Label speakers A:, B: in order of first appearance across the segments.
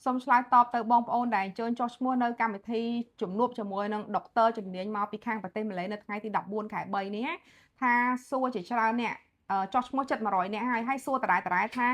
A: សូមឆ្លើយតបទៅបងប្អូនដែលអញ្ជើញចុះឈ្មោះនៅកម្មវិធីជំនួបជាមួយនឹងដុកទ័រជំនាញមកពីខាងប្រទេសម៉ាឡេនៅថ្ងៃទី14 ខែ 3 នេះថាសួរជាច្រើនអ្នកចុះឈ្មោះជិត100អ្នកហើយសួរតដែលថា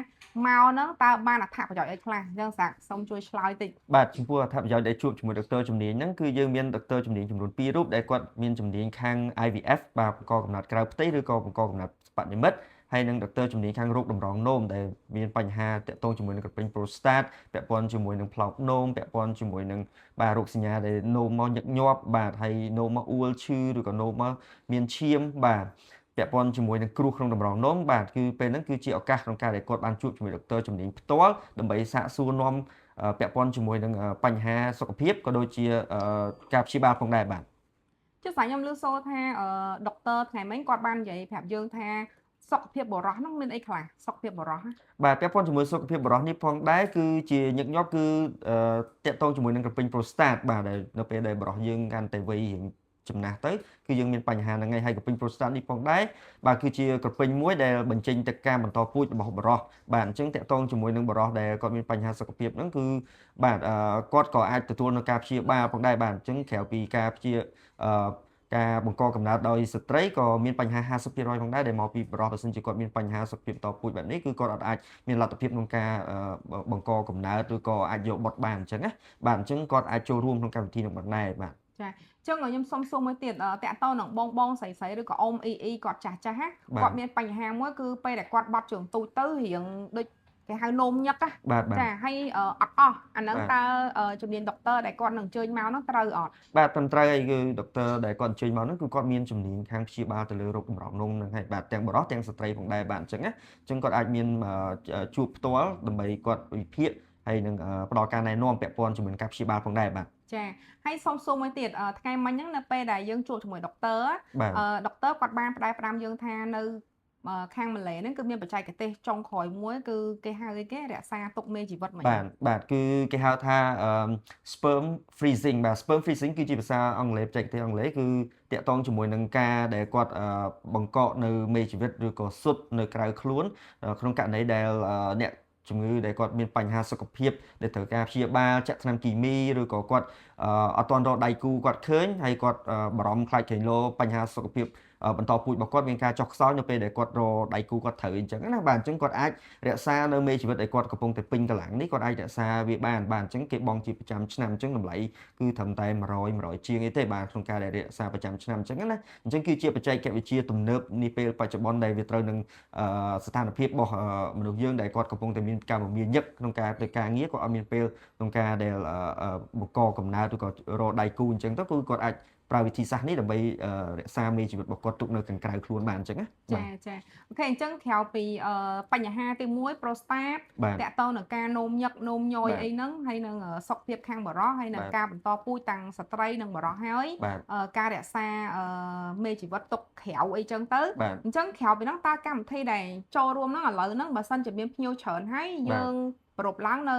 A: មកហ្នឹងតើបានអត្ថប្រយោជន៍អីខ្លះអញ្ចឹងសាក់សូមជួយឆ្លើយតិច
B: បាទចំពោះអត្ថប្រយោជន៍ដែលជួបជាមួយដុកទ័រជំនាញហ្នឹងគឺយើងមានដុកទ័រជំនាញចំនួន2រូបដែលគាត់មានជំនាញខាង IVF បាទបង្កកំណត់ក្រៅផ្ទៃឬក៏បង្កកំណត់បនិមិត្តហើយនឹងដុកទ័រជំនាញខាងរោគតម្រងនោមដែលមានបញ្ហាទាក់ទងជាមួយនឹងក្រពេញប្រូស្តាតពាក់ព័ន្ធជាមួយនឹងផ្លោកនោមពាក់ព័ន្ធជាមួយនឹងបាទរោគសញ្ញាដែលនោមមកញឹកញាប់បាទហើយនោមមកអួលឈឺឬក៏នោមមកមានឈាមបាទពាក់ព័ន្ធជាមួយនឹងគ្រោះក្នុងតម្រងនោមបាទគឺពេលហ្នឹងគឺជាឱកាសក្នុងការដែលគាត់បានជួបជាមួយដុកទ័រជំនាញផ្ទាល់ដើម្បីសាកសួរនាំពាក់ព័ន្ធជាមួយនឹងបញ្ហាសុខភាពក៏ដូចជាការព្យាបាលផងដែរបាទ
A: ចុះខ្ញុំឮសូរថាដុកទ័រថ្ងៃមិញគាត់បាននិយាយប្រាប់យើងថាសុខភាពបុរសហ្នឹងមានអីខ្លះសុខភាពបុរស
B: បាទពាក់ព័ន្ធជាមួយសុខភាពបុរសនេះផងដែរគឺជាញឹកញាប់គឺតាក់ទងជាមួយនឹងក្រពេញប្រូស្តាតបាទដែលនៅពេលដែលបុរសយើងកាន់តែវ័យរៀងចំណាស់ទៅគឺយើងមានបញ្ហាហ្នឹងហើយក្រពេញប្រូស្តាតនេះផងដែរបាទគឺជាក្រពេញមួយដែលបញ្ចេញទៅការបន្តពូជរបស់បុរសបាទអញ្ចឹងតាក់ទងជាមួយនឹងបុរសដែលគាត់មានបញ្ហាសុខភាពហ្នឹងគឺបាទគាត់ក៏អាចទទួលនៅការព្យាបាលផងដែរបាទអញ្ចឹងក្រៅពីការព្យាការបង្កកំណើតដោយស្ត្រីក៏មានបញ្ហា50%ផងដែរដែលមកពីបុរសបើសិនជាគាត់មានបញ្ហាសុខភាពបន្តពូជបែបនេះគឺគាត់អាចមានលទ្ធភាពក្នុងការបង្កកំណើតឬក៏អាចយកបុតបានអញ្ចឹងណាបាទអញ្ចឹងគាត់អាចចូលរួមក្នុងកម្មវិធីនោះបានដែរបាទ
A: ចាចឹងខ្ញុំសុំសួរមួយទៀតតាក់ទងនឹងបងស្រីឬក៏អ៊ំគាត់ចាស់គាត់មានបញ្ហាមួយគឺពេលដែលគាត់បាត់ជើងទូចទៅរៀងដូចគេហៅនោមញឹកចាហើយអត់អស់អាហ្នឹងតើជំនាញដុកទ័រដែលគាត់នឹងអញ្ជើញមកហ្នឹងត្រូវអត់
B: បាទត្រឹមត្រូវហើយគឺដុកទ័រដែលគាត់អញ្ជើញមកហ្នឹងគឺគាត់មានជំនាញខាងព្យាបាលទៅលើរោគតម្រងនោមហ្នឹងហើយបាទទាំងបុរសទាំងស្ត្រីផងដែរបាទអញ្ចឹងណាអញ្ចឹងគាត់អាចមានជួបផ្ទាល់ដើម្បីគាត់វិភាគហើយនឹងផ្ដល់ការណែនាំពាក់ព័ន្ធជាមួយនឹងការព្យាបាលផងដែរបាទ
A: ចាហើយសុំសួរមួយទៀតថ្ងៃមិញហ្នឹងនៅពេលដែលយើងជួបជាមួយដុកទ័រដុកទ័រគាត់បានផ្ដែផ្ដាំយើងថានៅខាងម៉ាឡេហ្នឹងគឺមានបច្ចេកទេសចុងក្រោយមួយគឺគេហៅអីគេរក្សាទុកមេជីវិត
B: ហ្មងបាទគឺគេហៅថា sperm freezing បាទ sperm freezing គឺជាភាសាអង់គ្លេសបច្ចេកទេសអង់គ្លេសគឺតាក់ទងជាមួយនឹងការដែលគាត់បង្កកនៅមេជីវិតឬក៏សុទ្ធនៅក្រៅខ្លួនក្នុងករណីដែលអ្នកជំងឺដែលគាត់មានបញ្ហាសុខភាពដែលត្រូវការព្យាបាលចាក់ថ្នាំគីមីឬក៏គាត់អត់ទាន់រកដៃគូគាត់ឃើញហើយគាត់បារម្ភខ្លាចក្រែងលោបញ្ហាសុខភាពបន្តពូជរបស់គាត់មានការចុះខ្សោយនៅពេលដែលគាត់រកដៃគូគាត់ត្រូវអញ្ចឹងណាបាទអញ្ចឹងគាត់អាចរក្សានៅមេជីវិតដែលគាត់កំពុងតែពេញកម្លាំងនេះគាត់អាចរក្សាវាបានបាទអញ្ចឹងគេបង់ជាប្រចាំឆ្នាំអញ្ចឹងតម្លៃគឺត្រឹមតែ100ជាងទេបាទក្នុងការដែលរក្សាប្រចាំឆ្នាំអញ្ចឹងណាអញ្ចឹងគឺជាបច្ចេកវិទ្យាទំនើបនេះពេលបច្ចុប្បន្នដែលវាត្រូវនឹងស្ថានភាពរបស់មនុស្សយើងដែលគាត់កំពុងតែមានការមមាញឹកក្នុងការទៅការងារគាត់អត់មានពេលក្នុងការដែលបង្កកំណើតឬក៏រកដៃគូអញ្ចឹងទៅគឺគាត់អាចប្រើវិធីសាស្ត្រនេះដើម្បីរក្សាមេជីវិតរបស់គាត់ទុកនៅខាងក្រៅខ្លួនបានអញ្ចឹងណា
A: ចាអូខេអញ្ចឹងក្រៅពីបញ្ហាទី1 prostate តាក់ទងនឹងការនោមញឹកនោមញយអីហ្នឹងហើយនឹងសុខភាពខាងបុរសហើយនឹងការបន្តពូជទាំងស្ត្រីនិងបុរសហើយការរក្សាមេជីវិតទុកក្រៅអីចឹងទៅអញ្ចឹងក្រៅពីហ្នឹងតើកម្មវិធីដែលចូលរួមហ្នឹងឥឡូវហ្នឹងបើសិនជាមានភ្ញៀវច្រើនហើយយើងប្រពឡើងនៅ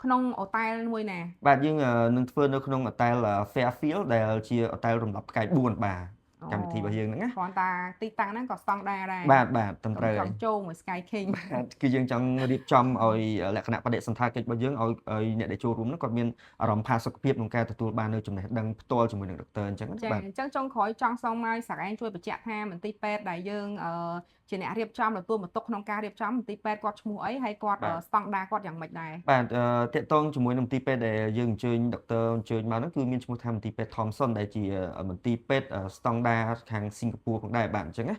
A: ក្នុងអូតែលមួយណា
B: បាទយើងនឹងធ្វើនៅក្នុងអូតែល Fairfield ដែលជាអូតែលរំដាប់ផ្កាយ4បាទកម្មវិធីរបស់យើងហ្នឹងណា
A: គ្រាន់តែទីតាំងហ្នឹងក៏ស្តង់ដារដែរ
B: បាទត្រឹមត្រូវ
A: ចង់ចូលមួយ Sky King
B: បាទគឺយើងចង់រៀបចំឲ្យលក្ខណៈបដិសណ្ឋារកិច្ចរបស់យើងឲ្យអ្នកដែលចូលរួមហ្នឹងគាត់មានអារម្មណ៍ផាសុខភាពក្នុងការទទួលបាននៅចំណេះដឹងផ្ទាល់ជាមួយនឹងដុកទ័រអញ្ចឹង
A: បាទអញ្ចឹងចុងក្រោយចង់សូមឲ្យសាកែងជួយបញ្ជាក់ថាមន្ទីរពេទ្យដែលយើងជាអ្នករៀបចំទទួលបន្ទុកក្នុងការរៀបចំមន្ទីរពេទ្យគាត់ឈ្មោះអីហើយគាត់ស្តង់ដារគាត់យ៉ាងម៉េចដែរ
B: បាទតាក់ទងជាមួយនឹងមន្ទីរពេទ្យដែលយើងអញ្ជើញដុកទ័រអញ្ជើញមកហ្នឹងគឺមានឈ្មោះថាមន្ទីរពេទ្យ Thomson ដែលជាមន្ទីរពេទ្យស្តង់ដារខាងសិង្ហបុរីផងដែរបាទអញ្ចឹងណា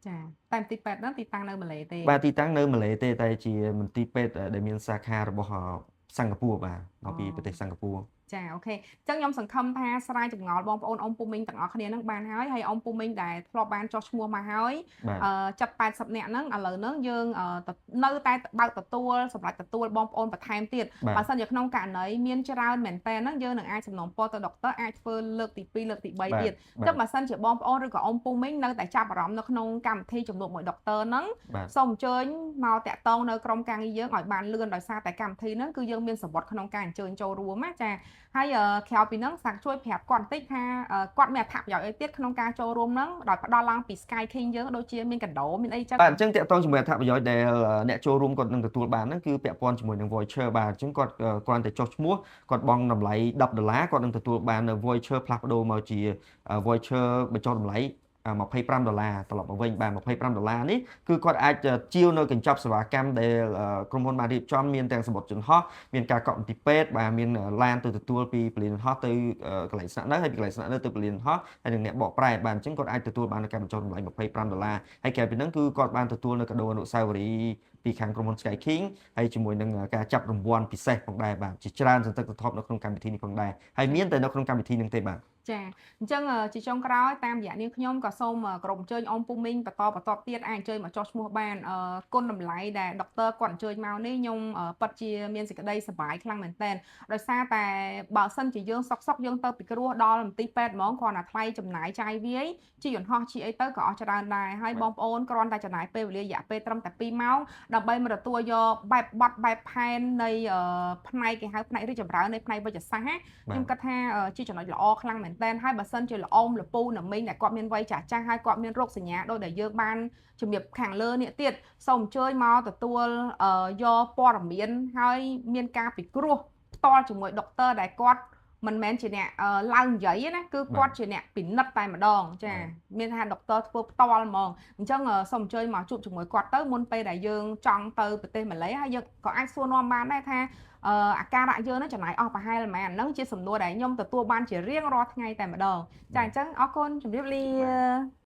A: ចាតែមន្ទីរពេទ្យហ្នឹងទីតាំងនៅម៉ាឡេទេ
B: បាទទីតាំងនៅម៉ាឡេទេតែជាមន្ទីរពេទ្យដែលមានសាខារបស់សិង្ហបុរីបាទមកពីប្រទេសសិង្ហបុរី
A: ចាអូខេអញ្ចឹងខ្ញុំសង្ឃឹមថាស្រាយចម្ងល់បងប្អូនអ៊ំពូមីងទាំងអស់គ្នានឹងបានហើយអ៊ំពូមីងដែលធ្លាប់បានចុះឈ្មោះមកហើយ70-80នាក់ហ្នឹងឥឡូវហ្នឹងយើងនៅតែបើកទទួលសម្រាប់ទទួលបងប្អូនបន្ថែមទៀតបើសិនជាក្នុងករណីមានច្រើនមែនតើហ្នឹងយើងនឹងអាចសំណូមពរទៅដុកទ័រអាចធ្វើលើកទី2លើកទី3ទៀតចឹងបើសិនជាបងប្អូនឬក៏អ៊ំពូមីងនៅតែចាប់អារម្មណ៍នៅក្នុងកម្មវិធីជំនួបមួយដុកទ័រហ្នឹងសូមអញ្ជើញមកតាក់ទងនៅក្រុមការងារយើងឲ្យបានលឿនដោយសារតែកម្មវិធីហ្នឹងគឺយើងមានសវត្ថក្នុងការអញ្ជើញចូលរួមណាចា ហើយក្រៅពីហ្នឹងសាក់ជួយប្រាប់គាត់បន្តិចថាគាត់មានអត្ថប្រយោជន៍អីទៀតក្នុងការចូលរួមហ្នឹងដោយផ្ដល់ឡើងពី Sky King យើងដូចជាមានកណ្ដោមានអីចឹង
B: បាទអញ្ចឹងតកតងជាមួយអត្ថប្រយោជន៍ដែលអ្នកចូលរួមគាត់នឹងទទួលបានហ្នឹងគឺពាក់ព័ន្ធជាមួយនឹង voucher បាទអញ្ចឹងគាត់គ្រាន់តែចុះឈ្មោះគាត់បង់តម្លៃ$10គាត់នឹងទទួលបាននៅ voucher ផ្លាស់ប្ដូរមកជា voucher បញ្ចុះតម្លៃ$25ត្រឡប់មកវិញបាទ$25នេះគឺគាត់អាចជាវនៅកញ្ចប់សេវាកម្មដែលក្រុមហ៊ុនបានរៀបចំមានទាំងសំបុត្រយន្តហោះមានការកក់មន្ទីរពេទ្យបាទមានឡានទៅទទួលពីពលានយន្តហោះទៅកន្លែងស្នាក់នៅហើយពីកន្លែងស្នាក់នៅទៅពលានយន្តហោះហើយនឹងអ្នកបកប្រែបាទអញ្ចឹងគាត់អាចទទួលបានការបញ្ចុះតម្លៃ$25ហើយក្រៅពីហ្នឹងគឺគាត់បានទទួលនៅកាដូអនុស្សាវរីយ៍ពីខាងក្រុមហ៊ុន Sky King ហើយជាមួយនឹងការចាប់រង្វាន់ពិសេសផងដែរបាទជាច្រើនសន្តិកសន្ធាប់នៅក្នុងកម្មវិធីនេះផងដែរហើយមានតែនៅក្នុងកម្មវិធីនេះទេបាទ
A: ចាអញ្ចឹងជាចុងក្រោយតាមរយៈនាងខ្ញុំក៏សូមក្រុមអញ្ជើញអ៊ំពូមីងបន្តទៀតអាចអញ្ជើញមកចុះឈ្មោះបានគុណតម្លៃដែលដុកទ័រគាត់អញ្ជើញមកនេះខ្ញុំពិតជាមានសេចក្តីសប្បាយខ្លាំងមែនទែនដោយសារតែបើសិនជាយើងសុកយើងទៅពិគ្រោះដល់មន្ទីរពេទ្យហ្មងគ្រាន់តែថ្លៃចំណាយចាយវាយជីយន្តហោះជីអីទៅក៏អស់ច្រើនដែរហើយបងប្អូនគ្រាន់តែចំណាយពេលវេលារយៈពេលត្រឹមតែ2ម៉ោងដើម្បីមកទទួលយកបែបបត់បែបផែននៃផ្នែកគេហៅផ្នែករីកចម្រើននៃផ្នែកវិទ្យាសាស្ត្រខ្ញុំគិតថាជាចំណុចល្អខ្លាំងមែនទែនហើយបើសិនជាល្អមលពូណាមីងដែលគាត់មានវ័យចាស់ហើយគាត់មានរោគសញ្ញាដូចដែលយើងបានជំរាបខាងលើនេះទៀតសូមអញ្ជើញមកទទួលយកព័ត៌មានហើយមានការពិគ្រោះផ្ទាល់ជាមួយដុកទ័រដែលគាត់មិនមែនជាអ្នកឡើងនិយាយណាគឺគាត់ជាអ្នកពិនិត្យតែម្ដងចាមានថាដុកទ័រធ្វើផ្ទាល់ហ្មងអញ្ចឹងសូមអញ្ជើញមកជួបជាមួយគាត់ទៅមុនពេលដែលយើងចង់ទៅប្រទេសម៉ាឡេហើយយើងក៏អាចសួរនាំបានដែរថាអាការៈយើងនឹងចំណាយអស់ប្រហែលប៉ុន្មានហ្នឹងជាសំណួរដែលខ្ញុំទទួលបានជារៀងរាល់ថ្ងៃតែម្ដងចាអញ្ចឹងអរគុណជម្រាបលា